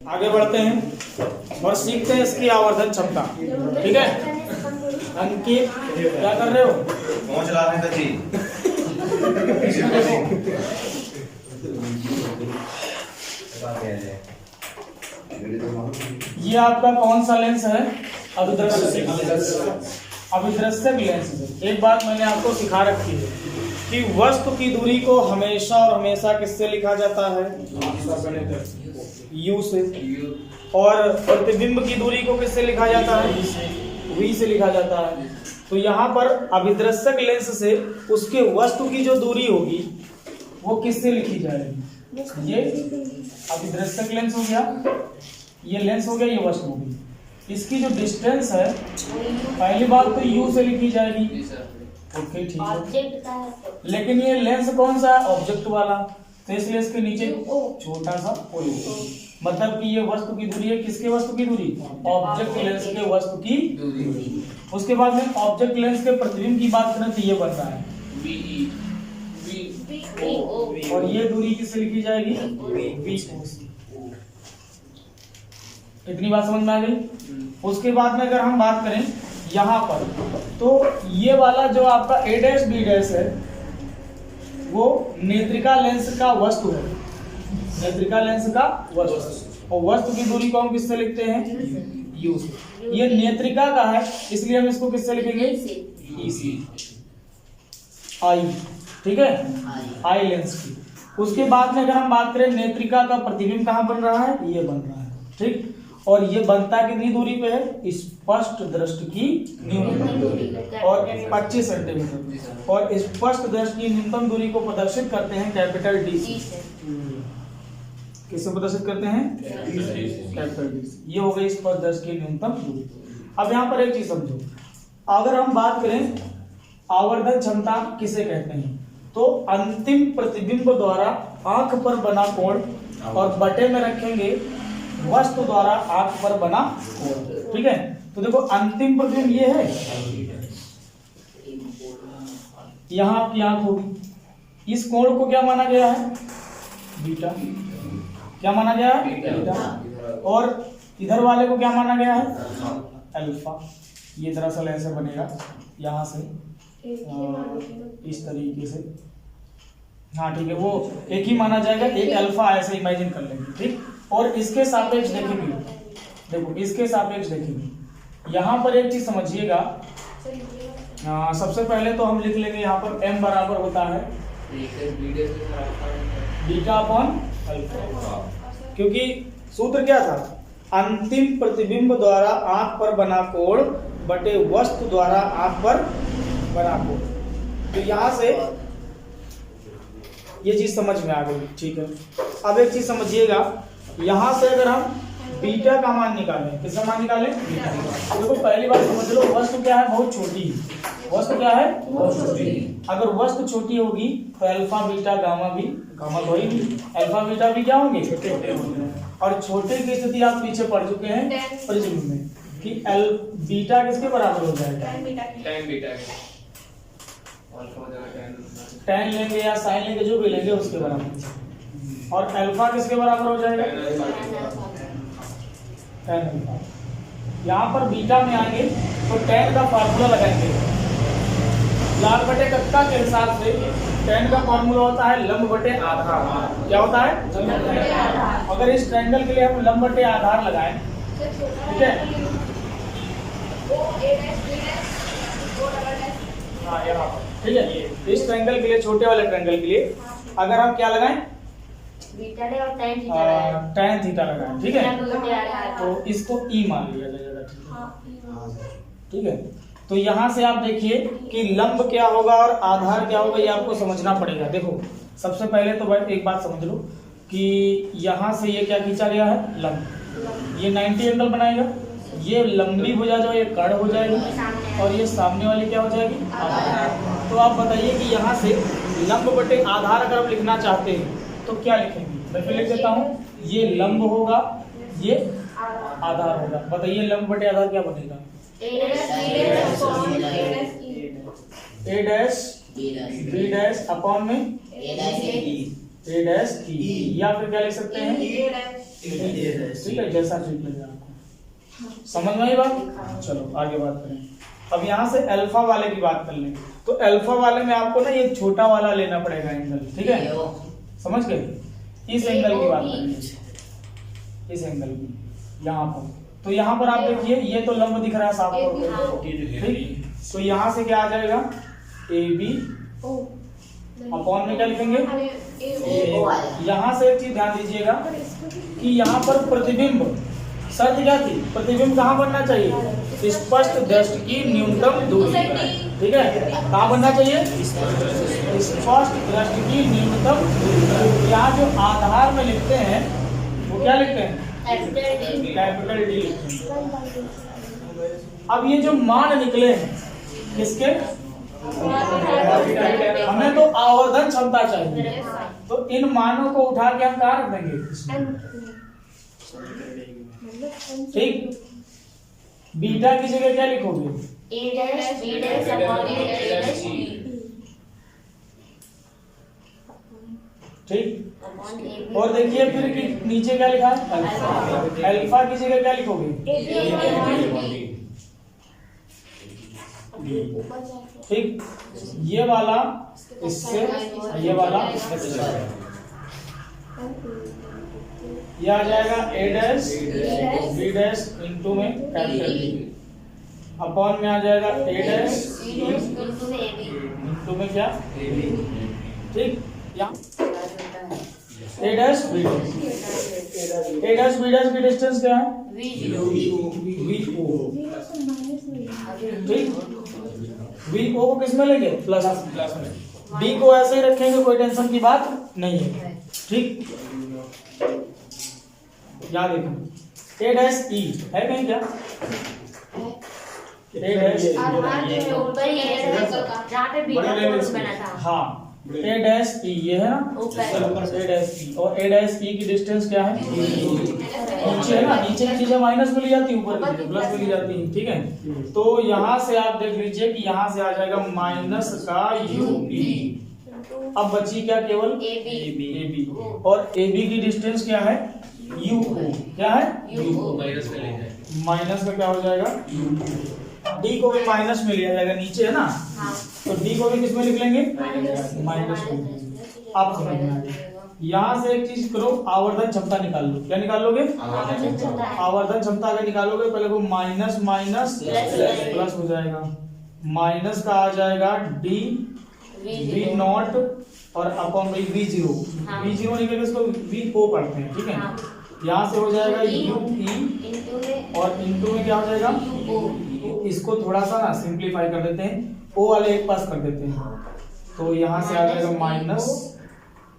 आगे बढ़ते हैं और सीखते हैं इसकी आवर्धन क्षमता। ठीक है अंकित, क्या कर रहे हो? फोन चला रहे थे जी। ये आपका कौन सा लेंस है? अभिदृश्यक लेंस है। एक बात मैंने आपको सिखा रखी है कि वस्तु की दूरी को हमेशा और हमेशा किससे लिखा जाता है? U से। और प्रतिबिंब की दूरी को किससे लिखा जाता है? V से लिखा जाता है। तो यहाँ पर अभिदृश्यक लेंस से उसके वस्तु की जो दूरी होगी वो किससे लिखी जाएगी? ये अभिदृश्यक लेंस हो गया, ये लेंस हो गया, ये वस्तु हो गई। इसकी जो डिस्टेंस है पहली बात तो U से लिखी जाएगी। ओके ठीक है, लेकिन ये लेंस कौन सा है? ऑब्जेक्ट वाला, तो इसलिए इसके नीचे छोटा सा ओ, मतलब कि ये वस्तु की दूरी है। किसके वस्तु की दूरी? ऑब्जेक्ट लेंस के वस्तु की दूरी। उसके बाद में ऑब्जेक्ट लेंस के प्रतिबिंब की बात करें तो ये बन रहा है और ये दूरी किससे लिखी जाएगी? इतनी बात समझ में आ गई। उसके बाद में अगर हम बात करें यहाँ पर, तो ये वाला जो आपका A' B' है वो नेत्रिका लेंस का वस्तु है। नेत्रिका लेंस का वस्तु, और वस्तु की दूरी को हम किससे लिखते हैं? U से। ये नेत्रिका का है इसलिए हम इसको किससे लिखेंगे? E से। आई, ठीक है, आई लेंस की। उसके बाद में अगर हम बात करें नेत्रिका का प्रतिबिंब कहाँ बन रहा है? ये बन रहा है, ठीक। और ये बनता कितनी दूरी पे है? स्पष्ट दृष्टि की न्यूनतम दूरी और 25 सेंटीमीटर। और स्पष्ट दृष्टि की न्यूनतम दूरी को प्रदर्शित करते हैं कैपिटल D से। किससे प्रदर्शित करते हैं? कैपिटल D से। ये हो गई स्पष्ट दृष्टि की न्यूनतम दूरी। अब यहाँ पर एक चीज समझो, अगर हम बात करें आवर्धन क्षमता किसे कहते हैं, तो अंतिम प्रतिबिंब द्वारा आंख पर बना कोण और बटे में रखेंगे वस्तु द्वारा आंख पर बना कोण। ठीक है, तो देखो अंतिम प्रतिबिंब ये है, यहाँ आपकी आंख होगी। इस कोण को क्या माना गया है? बीटा। क्या माना गया है? बीटा। और इधर वाले को क्या माना गया है? अल्फा। ये दरअसल ऐसे बनेगा यहाँ से इस तरीके से। हाँ ठीक है, वो एक ही माना जाएगा, एक अल्फा ऐसे इमेजिन कर लेंगे, ठीक। और इसके सापेक्ष देखेंगे, देखो इसके सापेक्ष देखेंगे। यहाँ पर एक चीज समझिएगा, सबसे पहले तो हम लिख लेंगे यहाँ पर m बराबर होता है बीटा अपॉन अल्फा, क्योंकि सूत्र क्या था? अंतिम प्रतिबिंब द्वारा आंख पर बना कोण बटे वस्तु द्वारा आंख पर बना कोण। तो यहाँ से ये चीज समझ में आ गई, ठीक है। अब एक चीज समझिएगा, यहाँ से अगर हम बीटा का मान निकालें, किसका मान निकालें? बीटा। देखो पहली बात समझ लो, वस्तु क्या है? बहुत छोटी। वस्तु क्या है? बहुत छोटी। अगर वस्तु छोटी होगी तो अल्फा बीटा गामा भी, गामा तो ही नहीं, अल्फा बीटा भी क्या होंगे? छोटे। और छोटे की स्थिति आप पीछे पढ़ चुके हैं परिचय में कि बीटा किसके बराबर हो जाएगा? tan लेंगे या sin लेंगे, जो भी लेंगे उसके बराबर। और अल्फा किसके बराबर हो जाएगा? tan alpha. यहाँ पर बीटा में आएंगे तो tan का फार्मूला लगाएंगे लाल बटे कक्का के हिसाब से। tan का फार्मूला होता है लंब बटे आधार। क्या होता है? अगर इस ट्रायंगल के लिए हम लंब बटे आधार लगाएं, ठीक है, हाँ यहाँ पर, ठीक है, इस ट्रायंगल के लिए, छोटे वाले ट्रायंगल के लिए अगर हम क्या लगाएं? बीटा ले और tan थीटा लगाएं, ठीक है, तो इसको E मान लिया जाएगा, ठीक है। तो यहाँ से आप देखिए कि लंब क्या होगा और आधार क्या होगा, ये आपको समझना पड़ेगा। देखो सबसे पहले तो एक बात समझ लो कि यहाँ से ये क्या खींचा गया है? लंब। ये 90 एंगल बनाएगा, ये लंबी भुजा जो ये कर्ण हो जाएगी और ये सामने वाली क्या हो जाएगी? आधार। तो आप बताइए कि यहाँ से लंब बटे आधार अगर हम लिखना चाहते हैं तो क्या लिखेंगे? मैं फिर लिख देता हूँ, ये लंब होगा, ये आधार होगा। बताइए लंब बटे आधार क्या बनेगा? A' अपॉन में A' या फिर क्या लिख सकते हैं? ठीक है, जैसा ठीक लगे आपको। समझ में आई बात? चलो आगे बात करें। अब यहाँ से अल्फा वाले की बात कर लें। तो अल्फा वाले में आपको ना ये छोटा वाला लेना पड़ेगा एंगल, ठीक है, समझ गए? इस एंगल की बात करेंगे, इस एंगल की यहाँ पर। तो यहाँ पर आप देखिए ये तो लंब दिख रहा है साफ तौर पर, ठीक। तो यहाँ से क्या आ जाएगा, ए बी अपॉन में क्या लिखेंगे, यहाँ से एक चीज ध्यान दीजिएगा कि यहाँ पर प्रतिबिंब, शर्त क्या थी, प्रतिबिंब कहाँ बनना चाहिए, स्पष्ट दृष्टि की न्यूनतम दूरी पर, ठीक है। कहाँ बनना चाहिए, स्पष्ट दृष्टि की न्यूनतम दूरी पर। यहाँ जो आधार में लिखते हैं वो क्या लिखते हैं, कैपिटल डी लिखते हैं। अब ये जो मान निकले हैं किसके, हमें तो आवर्धन क्षमता चाहिए, तो इन मानों को उठा के हम कहाँ रख देंगे, ठीक। बीटा की जगह क्या लिखोगे, ठीक। और देखिए फिर कि नीचे क्या लिखा है, अल्फा की जगह क्या लिखोगे, ठीक। ये वाला इससे, ये वाला इससे, ये आ जाएगा ए डैश बी डैश इंटू में कैपिटल डी अपॉन में आ जाएगा ए डैश इंटू में क्या, ठीक। यहाँ ए डैश बी डैश, ए डैश बी डैश की डिस्टेंस क्या है, वी ओ, ठीक। वी ओ को किस में लेंगे, प्लस में। डी को ऐसे ही रखेंगे, कोई टेंशन की बात नहीं है, ठीक। याद रखें ए डैश ई है कहीं क्या, ए डैश हाँ ए डैश ई ये है ना, ए डैश ई, और ए डैश ई की डिस्टेंस क्या है, नीचे है ना, नीचे की चीजें माइनस में ली जाती है, ऊपर की प्लस में ली जाती है, ठीक है। तो यहाँ से आप देख लीजिए कि यहाँ से आ जाएगा माइनस का यू ई, अब बची क्या, केवल ए बी, और ए बी की डिस्टेंस क्या है, यू ओ, क्या है, यू ओ, माइनस का क्या हो जाएगा, डी को भी माइनस में लिया जाएगा, नीचे है ना, तो डी को भी किस में लिख लेंगे, माइनस में। आप समझ में आ गया। यहाँ से एक चीज करो, आवर्धन क्षमता निकाल लो। क्या निकाल लोगे, आवर्धन क्षमता अगर निकालोगे पहले वो माइनस माइनस प्लस हो जाएगा, माइनस का आ जाएगा डी वी नॉट और upon we zero, we zero निकलेगा, इसको वी ओ पढ़ते हैं, ठीक है। यहाँ से हो जाएगा यू ई और इंटू में क्या हो जाएगा, इसको थोड़ा सा ना सिंप्लीफाई कर देते हैं, ओ वाले एक पास कर देते हैं, तो यहाँ से आ जाएगा माइनस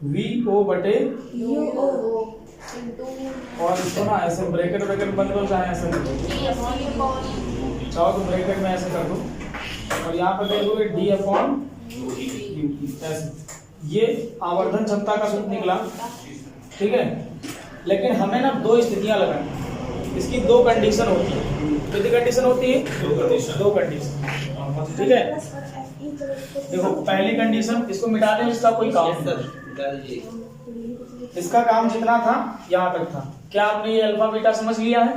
वी ओ बटे यू ओ, और इसको ना ऐसे ब्रैकेट बंद करो, चाहे ऐसे चाहो तो ब्रैकेट में ऐसे कर दो, और यहाँ पर दे दोगे डी अपॉन यू, ऐसे। ये आवर्धन क्षमता का सूत्र निकला, ठीक है। लेकिन हमें ना दो स्थितियां लगानी, इसकी दो कंडीशन होती है। कितनी कंडीशन होती है, दो कंडीशन, ठीक है। देखो पहली कंडीशन, इसको मिटा दें, इसका कोई काम नहीं, इसका काम जितना था यहाँ तक था। क्या आपने ये अल्फा बीटा समझ लिया है,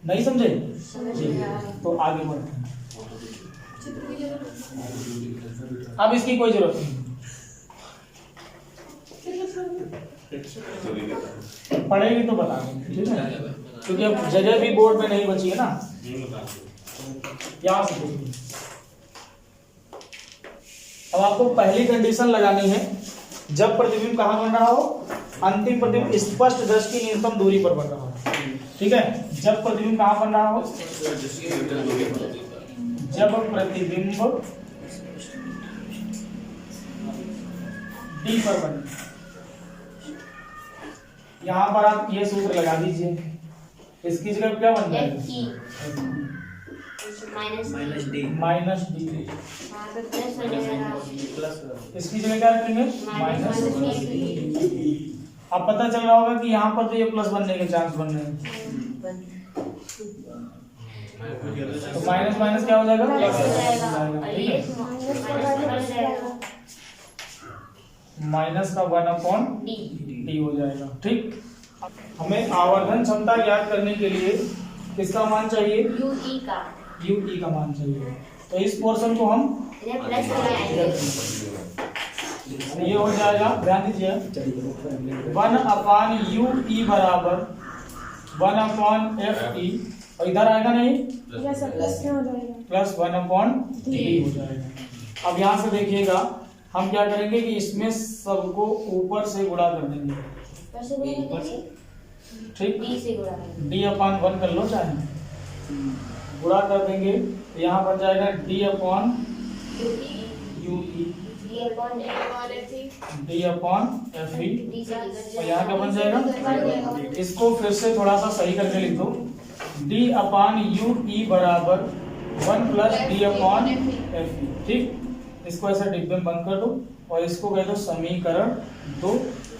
नहीं समझे, तो आगे बढ़ते हैं। अब इसकी कोई जरूरत नहीं, पढ़ेगी तो बता देंगे, ठीक है, क्योंकि अब जगह भी बोर्ड में नहीं बची है ना। यहाँ से देखिए, अब आपको पहली कंडीशन लगानी है, जब प्रतिबिंब कहाँ बन रहा हो, अंतिम प्रतिबिंब स्पष्ट दृष्टि की न्यूनतम दूरी पर बन रहा हो, ठीक है। जब प्रतिबिंब कहाँ बन रहा हो, जब प्रतिबिंब डी पर बने, यहाँ पर आप ये सूत्र लगा दीजिए, इसकी जगह क्या बन जाएगा, माइनस डी, इसकी जगह क्या रखेंगे, माइनस। अब पता चल रहा होगा कि यहाँ पर तो ये प्लस बनने के चांस बन रहे हैं, तो माइनस माइनस क्या हो जाएगा, प्लस हो जाएगा, ठीक है। माइनस का 1 अपॉन डी हो जाएगा, ठीक। हमें आवर्धन क्षमता ज्ञात करने के लिए किसका मान चाहिए? UE का UE का मान चाहिए। तो इस पोर्शन को हम इन्हें प्लस लगाएंगे। ये हो जाएगा, ध्यान दीजिए 1/UE बराबर 1/FE, और इधर आएगा नहीं प्लस 1/D हो जाएगा। अब यहाँ से देखिएगा हम क्या करेंगे कि इसमें सबको ऊपर से गुणा कर देंगे, ठीक, D से गुणा करेंगे। D/1 कर लो, चाहे गुणा कर देंगे तो यहाँ बन जाएगा D/UE, D/FE, और यहाँ क्या बन जाएगा? इसको फिर से थोड़ा सा सही करके लिख दो, D/UE बराबर 1 प्लस D/FE, ठीक। इसको ऐसे डिब्बे में बंद कर दो और इसको कह दो समीकरण 2,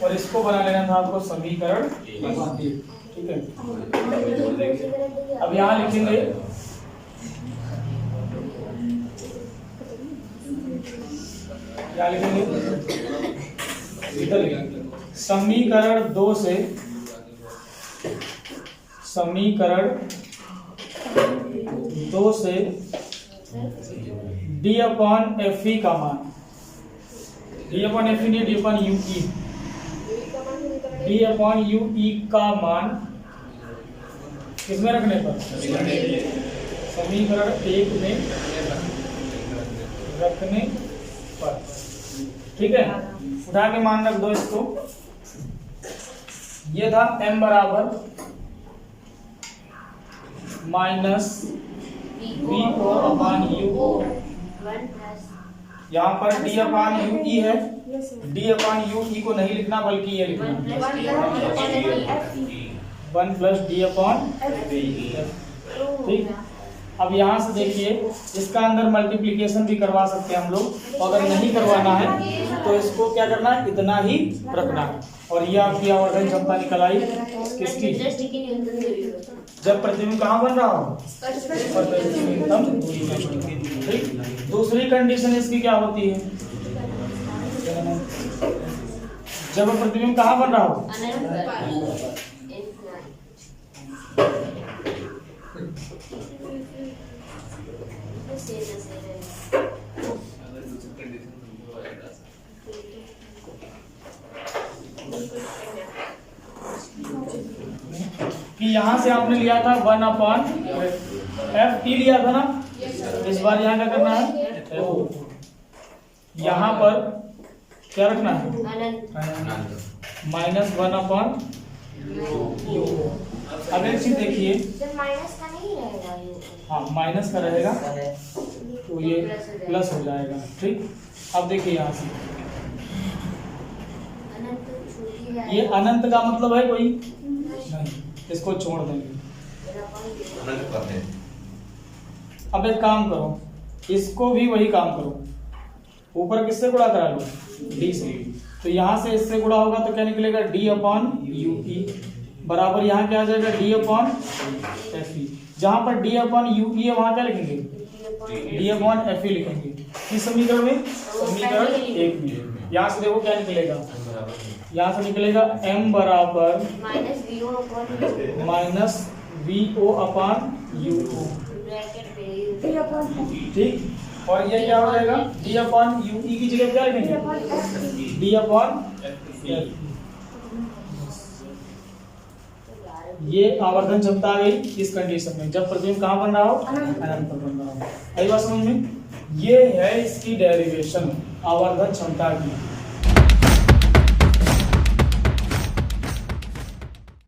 और इसको बना लेना था आपको समीकरण 1, ठीक है। अब यहाँ लिखेंगे क्या लिखेंगे? इधर लिखेंगे समीकरण 2 से D/FE का मान, D/FE नहीं, D/UE, D/UE का मान किसमें रखने पर? समीकरण 1 में रखने पर, ठीक है। उठा के मान रख दो इसको। ये था m बराबर माइनस VO/U, यहाँ पर D/UE है, D/UE को नहीं लिखना बल्कि ये लिखना 1 प्लस D/FE, ठीक। अब यहाँ से देखिए इसका अंदर मल्टीप्लिकेशन भी करवा सकते हैं हम लोग, और अगर नहीं करवाना है तो इसको क्या करना है, इतना ही रखना है। और ये आपकी आवर्धन क्षमता निकल आई किसकी? जब प्रतिबिंब कहाँ बन रहा हो? न्यूनतम दूरी में, ठीक। दूसरी कंडीशन इसकी क्या होती है? जब प्रतिबिंब कहाँ बन रहा हो? कि यहाँ से आपने लिया था 1/FT लिया था ना, इस बार यहाँ क्या करना है? तो यहाँ पर क्या रखना है? Minus 1/U। अब एक चीज देखिए, माइनस का नहीं रहेगा, हाँ माइनस का रहेगा तो ये प्लस हो जाएगा, ठीक। अब देखिए यहाँ से ये अनंत का मतलब है कोई नहीं, इसको छोड़ देंगे। अब एक काम करो, इसको भी वही काम करो, ऊपर किससे गुणा करा लो? D से। तो यहाँ से इससे गुणा होगा तो क्या निकलेगा? D/UE बराबर यहाँ क्या आ जाएगा? D/FE। जहाँ पर D/UE है वहाँ क्या लिखेंगे? D/FE लिखेंगे। किस समीकरण में? समीकरण 1 में। यहाँ से देखो क्या निकलेगा, यहाँ से निकलेगा m बराबर माइनस VO/U, ठीक। और ये क्या हो जाएगा? D/UE की जगह क्या लिखेंगे? D/FE। ये आवर्धन क्षमता आ गई इस कंडीशन में, जब प्रतिबिंब कहाँ बन रहा हो? अनंत पर बन रहा हो। आई बात समझ में? ये है इसकी डेरिवेशन आवर्धन क्षमता की।